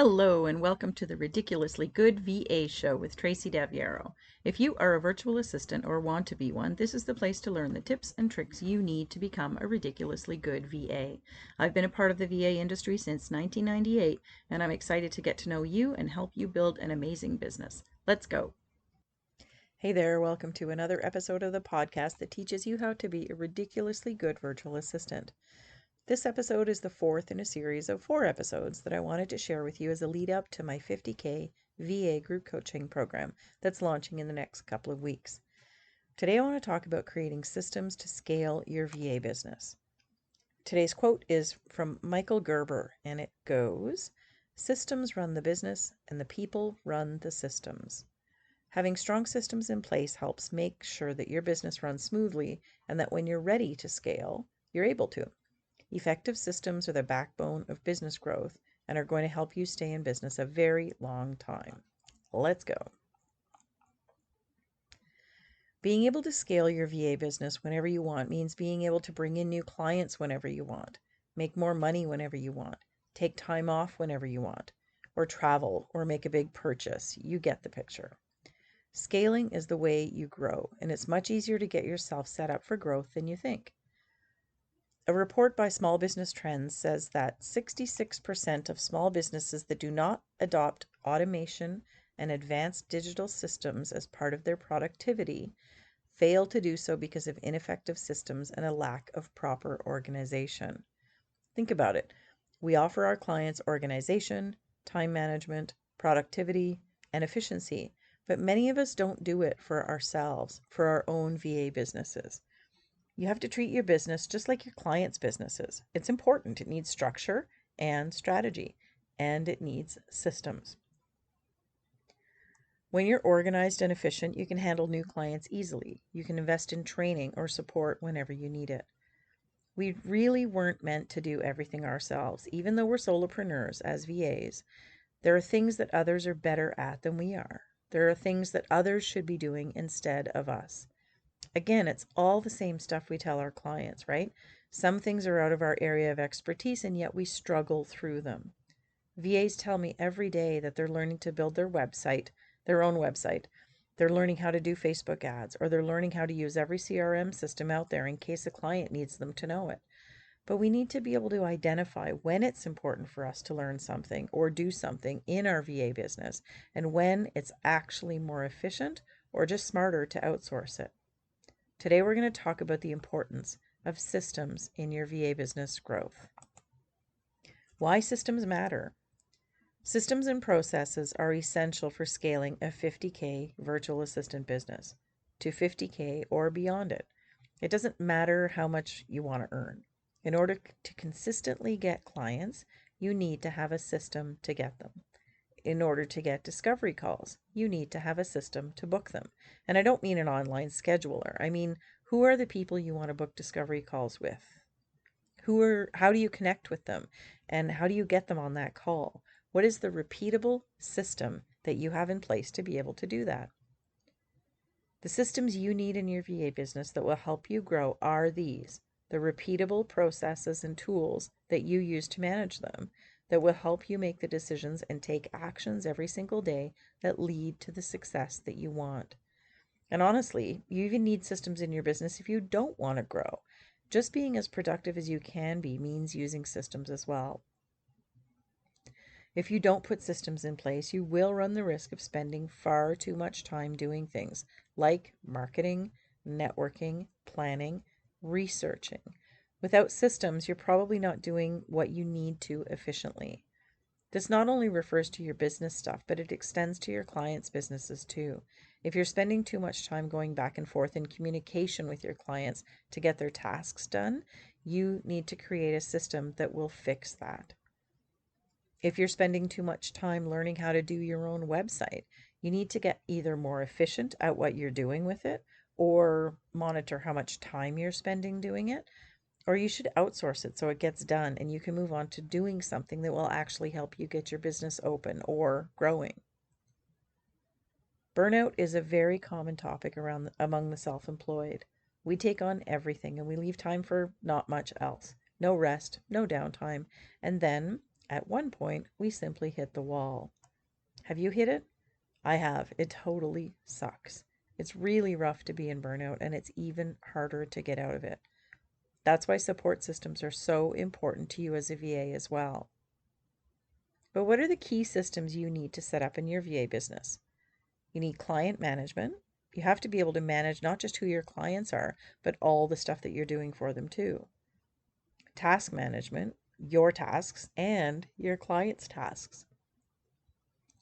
Hello and welcome to the Ridiculously Good VA Show with Tracy Daviero. If you are a virtual assistant or want to be one, this is the place to learn the tips and tricks you need to become a ridiculously good VA. I've been a part of the VA industry since 1998, and I'm excited to get to know you and help you build an amazing business. Let's go. Hey there, welcome to another episode of the podcast that teaches you how to be a ridiculously good virtual assistant. This episode is the fourth in a series of 4 episodes that I wanted to share with you as a lead up to my 50K VA group coaching program that's launching in the next couple of weeks. Today I want to talk about creating systems to scale your VA business. Today's quote is from Michael Gerber, and it goes, "Systems run the business and the people run the systems." Having strong systems in place helps make sure that your business runs smoothly and that when you're ready to scale, you're able to. Effective systems are the backbone of business growth and are going to help you stay in business a very long time. Let's go. Being able to scale your VA business whenever you want means being able to bring in new clients whenever you want, make more money whenever you want, take time off whenever you want, or travel or make a big purchase. You get the picture. Scaling is the way you grow, and it's much easier to get yourself set up for growth than you think. A report by Small Business Trends says that 66% of small businesses that do not adopt automation and advanced digital systems as part of their productivity fail to do so because of ineffective systems and a lack of proper organization. Think about it. We offer our clients organization, time management, productivity, and efficiency, but many of us don't do it for ourselves, for our own VA businesses. You have to treat your business just like your clients' businesses. It's important. It needs structure and strategy, and it needs systems. When you're organized and efficient, you can handle new clients easily. You can invest in training or support whenever you need it. We really weren't meant to do everything ourselves. Even though we're solopreneurs as VAs, there are things that others are better at than we are. There are things that others should be doing instead of us. Again, it's all the same stuff we tell our clients, right? Some things are out of our area of expertise, and yet we struggle through them. VAs tell me every day that they're learning to build their website, their own website. They're learning how to do Facebook ads, or they're learning how to use every CRM system out there in case a client needs them to know it. But we need to be able to identify when it's important for us to learn something or do something in our VA business, and when it's actually more efficient or just smarter to outsource it. Today we're going to talk about the importance of systems in your VA business growth. Why systems matter. Systems and processes are essential for scaling a 50K virtual assistant business to 50K or beyond it. It doesn't matter how much you want to earn. In order to consistently get clients, you need to have a system to get them. In order to get discovery calls, you need to have a system to book them. And I don't mean an online scheduler. I mean, who are the people you want to book discovery calls with? How do you connect with them? And how do you get them on that call? What is the repeatable system that you have in place to be able to do that? The systems you need in your VA business that will help you grow are these: the repeatable processes and tools that you use to manage them, that will help you make the decisions and take actions every single day that lead to the success that you want. And honestly, you even need systems in your business if you don't want to grow. Just being as productive as you can be means using systems as well. If you don't put systems in place, you will run the risk of spending far too much time doing things like marketing, networking, planning, researching. Without systems, you're probably not doing what you need to efficiently. This not only refers to your business stuff, but it extends to your clients' businesses too. If you're spending too much time going back and forth in communication with your clients to get their tasks done, you need to create a system that will fix that. If you're spending too much time learning how to do your own website, you need to get either more efficient at what you're doing with it, or monitor how much time you're spending doing it, or you should outsource it so it gets done and you can move on to doing something that will actually help you get your business open or growing. Burnout is a very common topic among the self-employed. We take on everything and we leave time for not much else. No rest, no downtime, and then At one point, we simply hit the wall. Have you hit it? I have. It totally sucks. It's really rough to be in burnout, and it's even harder to get out of it. That's why support systems are so important to you as a VA as well. But what are the key systems you need to set up in your VA business? You need client management. You have to be able to manage not just who your clients are, but all the stuff that you're doing for them too. Task management, your tasks and your clients' tasks.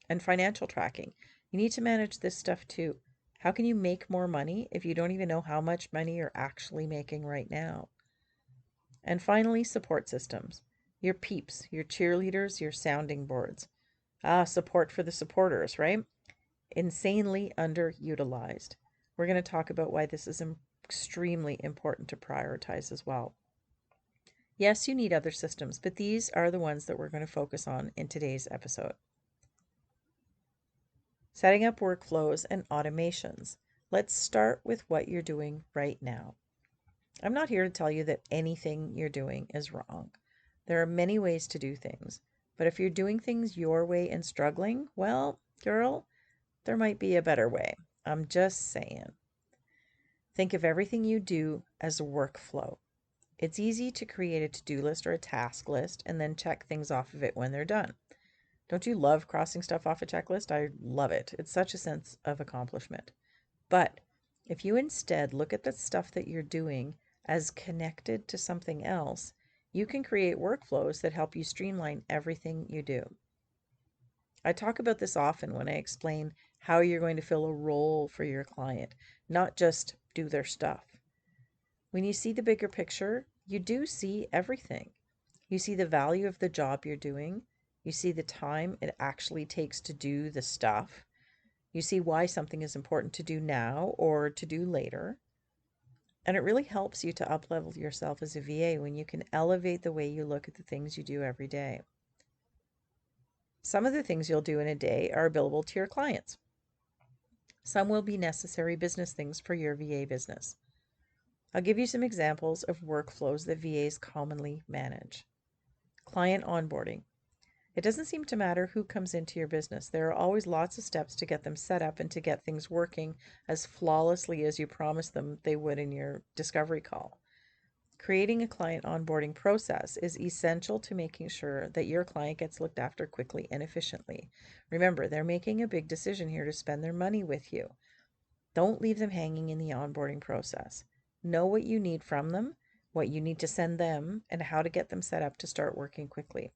And financial tracking. You need to manage this stuff too. How can you make more money if you don't even know how much money you're actually making right now? And finally, support systems. Your peeps, your cheerleaders, your sounding boards. Support for the supporters, right? Insanely underutilized. We're going to talk about why this is extremely important to prioritize as well. Yes, you need other systems, but these are the ones that we're going to focus on in today's episode. Setting up workflows and automations. Let's start with what you're doing right now. I'm not here to tell you that anything you're doing is wrong. There are many ways to do things, but if you're doing things your way and struggling, well, girl, there might be a better way. I'm just saying. Think of everything you do as a workflow. It's easy to create a to-do list or a task list and then check things off of it when they're done. Don't you love crossing stuff off a checklist? I love it. It's such a sense of accomplishment. But if you instead look at the stuff that you're doing as connected to something else, you can create workflows that help you streamline everything you do. I talk about this often when I explain how you're going to fill a role for your client, not just do their stuff. When you see the bigger picture, you do see everything. You see the value of the job you're doing. You see the time it actually takes to do the stuff. You see why something is important to do now or to do later. And it really helps you to uplevel yourself as a VA when you can elevate the way you look at the things you do every day. Some of the things you'll do in a day are billable to your clients. Some will be necessary business things for your VA business. I'll give you some examples of workflows that VAs commonly manage. Client onboarding. It doesn't seem to matter who comes into your business. There are always lots of steps to get them set up and to get things working as flawlessly as you promised them they would in your discovery call. Creating a client onboarding process is essential to making sure that your client gets looked after quickly and efficiently. Remember, they're making a big decision here to spend their money with you. Don't leave them hanging in the onboarding process. Know what you need from them, what you need to send them, and how to get them set up to start working quickly.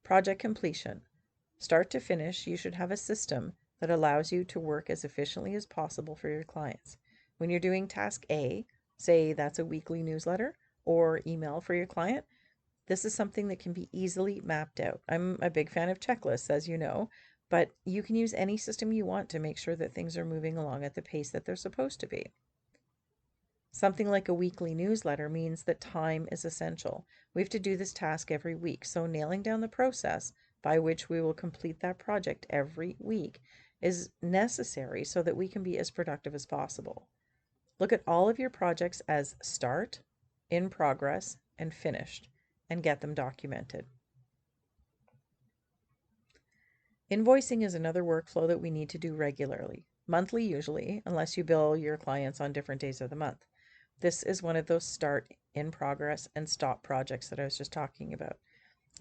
Project completion. Start to finish, you should have a system that allows you to work as efficiently as possible for your clients. When you're doing task A, say that's a weekly newsletter or email for your client, this is something that can be easily mapped out. I'm a big fan of checklists, as you know, but you can use any system you want to make sure that things are moving along at the pace that they're supposed to be. Something like a weekly newsletter means that time is essential. We have to do this task every week, so nailing down the process by which we will complete that project every week is necessary so that we can be as productive as possible. Look at all of your projects as start, in progress, and finished, and get them documented. Invoicing is another workflow that we need to do regularly, monthly usually, unless you bill your clients on different days of the month. This is one of those start, in progress, and stop projects that I was just talking about.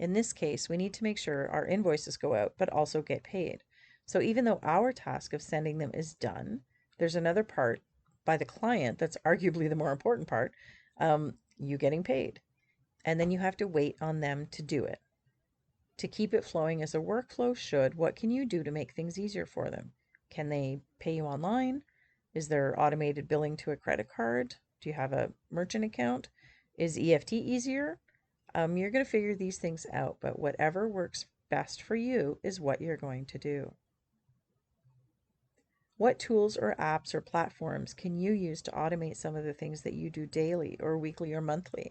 In this case, we need to make sure our invoices go out, but also get paid. So even though our task of sending them is done, there's another part by the client that's arguably the more important part, you getting paid. And then you have to wait on them to do it. To keep it flowing as a workflow should, what can you do to make things easier for them? Can they pay you online? Is there automated billing to a credit card? Do you have a merchant account? Is EFT easier? You're going to figure these things out, but whatever works best for you is what you're going to do. What tools or apps or platforms can you use to automate some of the things that you do daily or weekly or monthly?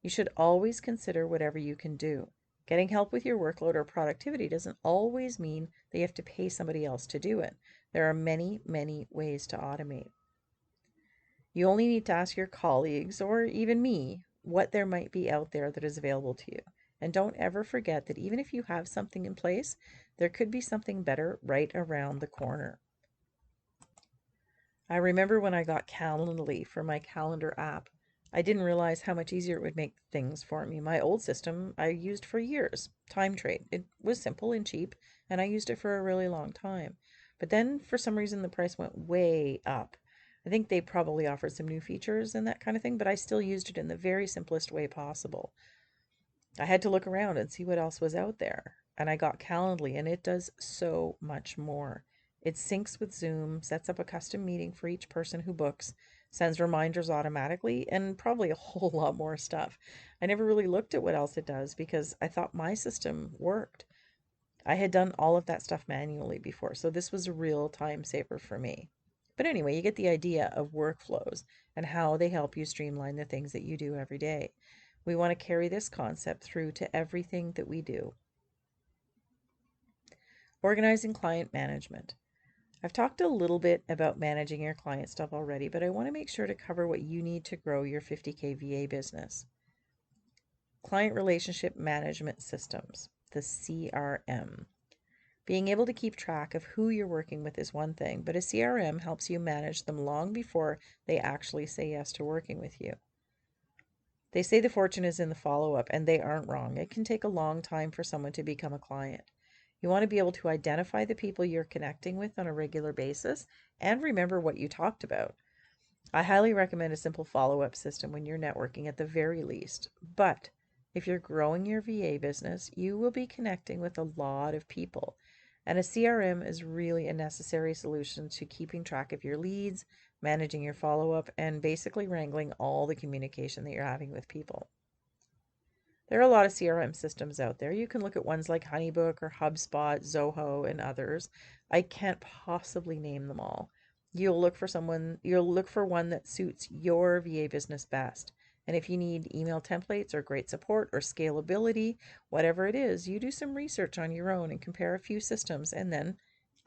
You should always consider whatever you can do. Getting help with your workload or productivity doesn't always mean that you have to pay somebody else to do it. There are many, many ways to automate. You only need to ask your colleagues or even me what there might be out there that is available to you. And don't ever forget that even if you have something in place, there could be something better right around the corner. I remember when I got Calendly for my calendar app, I didn't realize how much easier it would make things for me. My old system I used for years, Time Trade. It was simple and cheap, and I used it for a really long time. But then for some reason the price went way up. I think they probably offered some new features and that kind of thing, but I still used it in the very simplest way possible. I had to look around and see what else was out there. And I got Calendly, and it does so much more. It syncs with Zoom, sets up a custom meeting for each person who books, sends reminders automatically, and probably a whole lot more stuff. I never really looked at what else it does because I thought my system worked. I had done all of that stuff manually before, so this was a real time saver for me. But anyway, you get the idea of workflows and how they help you streamline the things that you do every day. We want to carry this concept through to everything that we do. Organizing client management. I've talked a little bit about managing your client stuff already, but I want to make sure to cover what you need to grow your 50K VA business. Client Relationship Management Systems, the CRM. Being able to keep track of who you're working with is one thing, but a CRM helps you manage them long before they actually say yes to working with you. They say the fortune is in the follow-up, and they aren't wrong. It can take a long time for someone to become a client. You want to be able to identify the people you're connecting with on a regular basis and remember what you talked about. I highly recommend a simple follow-up system when you're networking at the very least. But if you're growing your VA business, you will be connecting with a lot of people. And a CRM is really a necessary solution to keeping track of your leads, managing your follow-up, and basically wrangling all the communication that you're having with people. There are a lot of CRM systems out there. You can look at ones like HoneyBook or HubSpot, Zoho, and others. I can't possibly name them all. You'll look for one that suits your VA business best. And if you need email templates or great support or scalability, whatever it is, you do some research on your own and compare a few systems, and then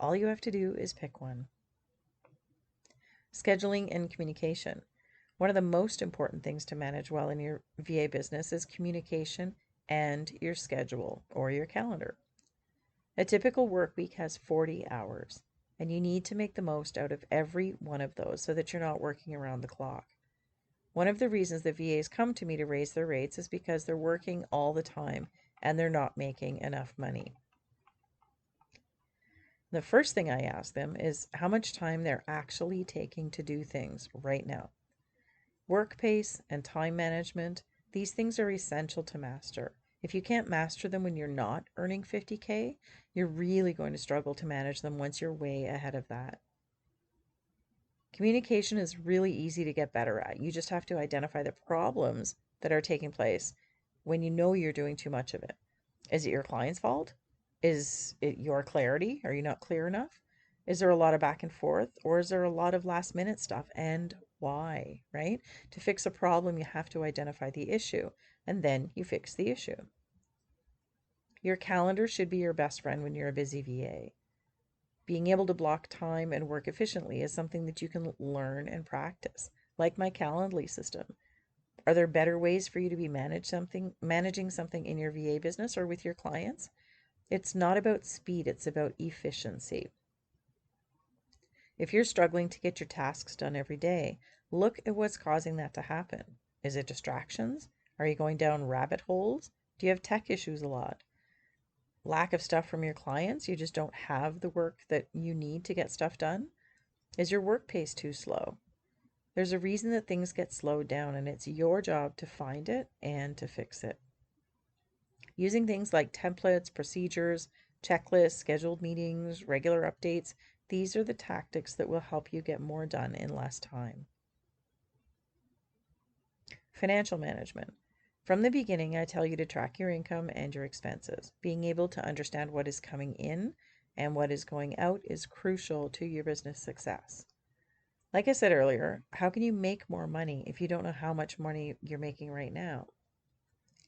all you have to do is pick one. Scheduling and communication. One of the most important things to manage well in your VA business is communication and your schedule or your calendar. A typical work week has 40 hours, and you need to make the most out of every one of those so that you're not working around the clock. One of the reasons the VAs come to me to raise their rates is because they're working all the time and they're not making enough money. The first thing I ask them is how much time they're actually taking to do things right now. Work pace and time management, these things are essential to master. If you can't master them when you're not earning 50K, you're really going to struggle to manage them once you're way ahead of that. Communication is really easy to get better at. You just have to identify the problems that are taking place when you know you're doing too much of it. Is it your client's fault? Is it your clarity? Are you not clear enough? Is there a lot of back and forth, or is there a lot of last minute stuff, and why, right? To fix a problem, you have to identify the issue, and then you fix the issue. Your calendar should be your best friend when you're a busy VA. Being able to block time and work efficiently is something that you can learn and practice, like my Calendly system. Are there better ways for you to be managing something in your VA business or with your clients? It's not about speed, it's about efficiency. If you're struggling to get your tasks done every day, look at what's causing that to happen. Is it distractions? Are you going down rabbit holes? Do you have tech issues a lot? Lack of stuff from your clients? You just don't have the work that you need to get stuff done? Is your work pace too slow? There's a reason that things get slowed down, and it's your job to find it and to fix it. Using things like templates, procedures, checklists, scheduled meetings, regular updates, these are the tactics that will help you get more done in less time. Financial management. From the beginning, I tell you to track your income and your expenses. Being able to understand what is coming in and what is going out is crucial to your business success. Like I said earlier, how can you make more money if you don't know how much money you're making right now?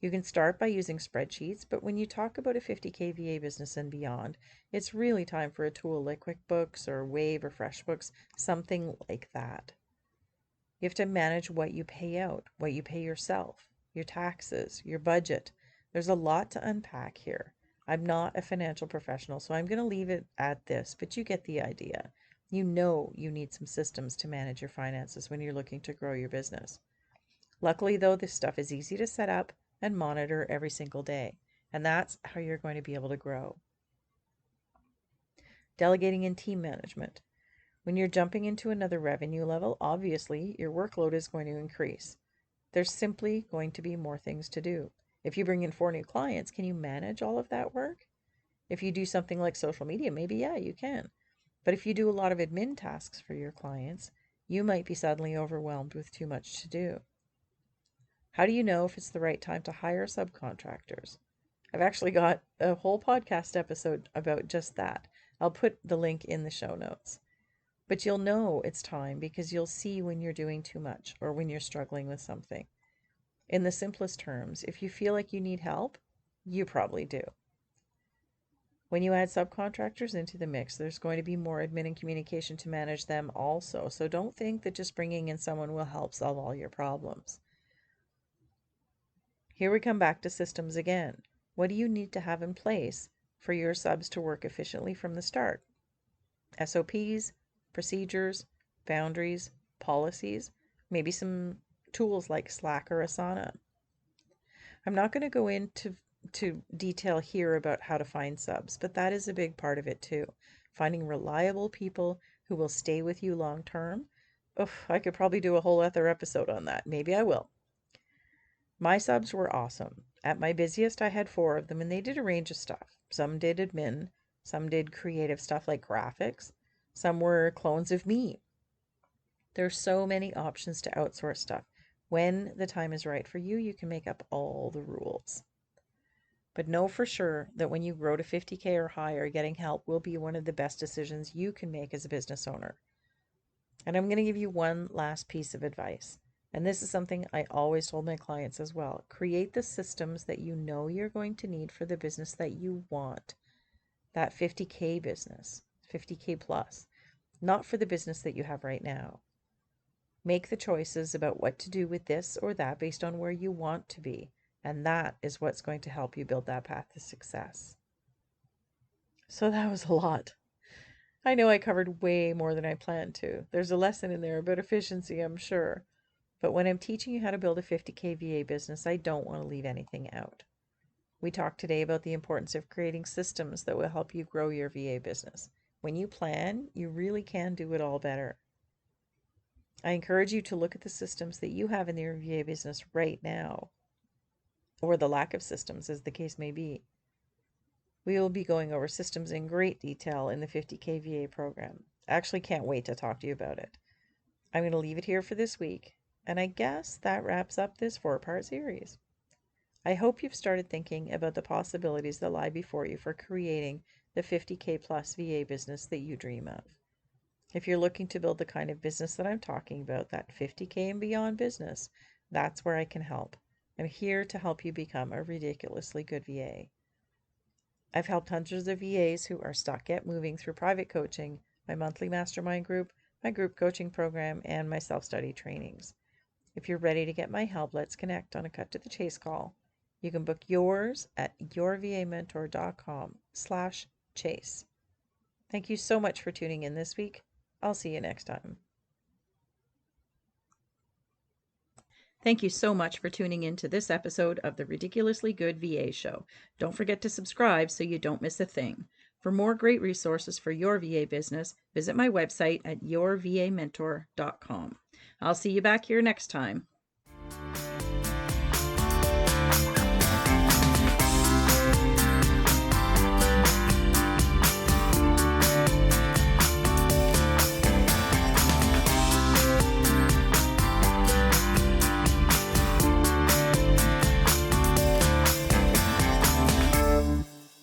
You can start by using spreadsheets, but when you talk about a 50K VA business and beyond, it's really time for a tool like QuickBooks or Wave or FreshBooks, something like that. You have to manage what you pay out, what you pay yourself, your taxes, your budget, There's a lot to unpack here. I'm not a financial professional, so I'm going to leave it at this, but you get the idea. You know you need some systems to manage your finances when you're looking to grow your business. Luckily, though, this stuff is easy to set up and monitor every single day, and that's how you're going to be able to grow. Delegating and team management. When you're jumping into another revenue level, obviously your workload is going to increase. There's simply going to be more things to do. If you bring in 4 new clients, can you manage all of that work? If you do something like social media, maybe, yeah, you can. But if you do a lot of admin tasks for your clients, you might be suddenly overwhelmed with too much to do. How do you know if it's the right time to hire subcontractors? I've actually got a whole podcast episode about just that. I'll put the link in the show notes. But you'll know it's time because you'll see when you're doing too much or when you're struggling with something. In the simplest terms, if you feel like you need help, you probably do. When you add subcontractors into the mix, there's going to be more admin and communication to manage them also. So don't think that just bringing in someone will help solve all your problems. Here we come back to systems again. What do you need to have in place for your subs to work efficiently from the start? SOPs, procedures, boundaries, policies, maybe some tools like Slack or Asana. I'm not going to go into detail here about how to find subs, but that is a big part of it too. Finding reliable people who will stay with you long term. Oh, I could probably do a whole other episode on that. Maybe I will. My subs were awesome. At my busiest, I had 4 of them, and they did a range of stuff. Some did admin, some did creative stuff like graphics, some were clones of me. There's so many options to outsource stuff. When the time is right for you, you can make up all the rules. But know for sure that when you grow to 50K or higher, getting help will be one of the best decisions you can make as a business owner. And I'm going to give you one last piece of advice. And this is something I always told my clients as well. Create the systems that you know you're going to need for the business that you want. That 50K business, 50K plus, not for the business that you have right now. Make the choices about what to do with this or that based on where you want to be. And that is what's going to help you build that path to success. So that was a lot. I know I covered way more than I planned to. There's a lesson in there about efficiency, I'm sure. But when I'm teaching you how to build a 50K VA business, I don't want to leave anything out. We talked today about the importance of creating systems that will help you grow your VA business. When you plan, you really can do it all better. I encourage you to look at the systems that you have in your VA business right now, or the lack of systems, as the case may be. We will be going over systems in great detail in the 50K VA program. I actually can't wait to talk to you about it. I'm going to leave it here for this week, and I guess that wraps up this 4-part series. I hope you've started thinking about the possibilities that lie before you for creating the 50K plus VA business that you dream of. If you're looking to build the kind of business that I'm talking about, that 50K and beyond business, that's where I can help. I'm here to help you become a ridiculously good VA. I've helped hundreds of VAs who are stuck yet moving through private coaching, my monthly mastermind group, my group coaching program, and my self-study trainings. If you're ready to get my help, let's connect on a cut to the chase call. You can book yours at yourvamentor.com/chase. Thank you so much for tuning in this week. I'll see you next time. Thank you so much for tuning in to this episode of the Ridiculously Good VA Show. Don't forget to subscribe so you don't miss a thing. For more great resources for your VA business, visit my website at yourvamentor.com. I'll see you back here next time.